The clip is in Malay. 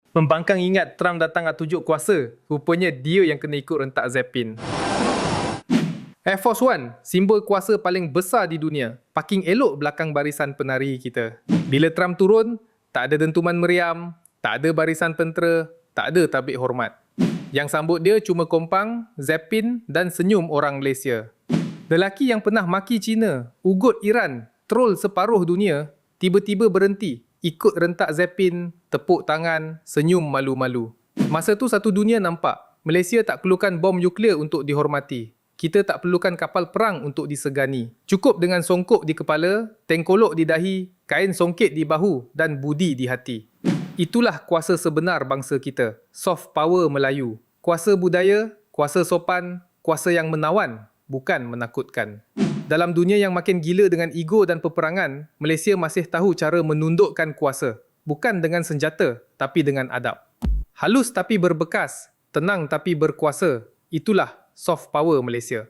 Pembangkang ingat Trump datang nak tunjuk kuasa. Rupanya dia yang kena ikut rentak Zeppin. Air Force One, simbol kuasa paling besar di dunia. Parking elok belakang barisan penari kita. Bila Trump turun, tak ada dentuman meriam, tak ada barisan tentera, tak ada tabik hormat. Yang sambut dia cuma kompang, Zeppin dan senyum orang Malaysia. Lelaki yang pernah maki China, ugut Iran, troll separuh dunia, tiba-tiba berhenti, ikut rentak Zeppin, tepuk tangan, senyum malu-malu. Masa tu satu dunia nampak, Malaysia tak perlukan bom nuklear untuk dihormati. Kita tak perlukan kapal perang untuk disegani. Cukup dengan songkok di kepala, tengkolok di dahi, kain songket di bahu dan budi di hati. Itulah kuasa sebenar bangsa kita. Soft power Melayu. Kuasa budaya, kuasa sopan, kuasa yang menawan, bukan menakutkan. Dalam dunia yang makin gila dengan ego dan peperangan, Malaysia masih tahu cara menundukkan kuasa. Bukan dengan senjata, tapi dengan adab. Halus tapi berbekas, tenang tapi berkuasa. Itulah soft power Malaysia.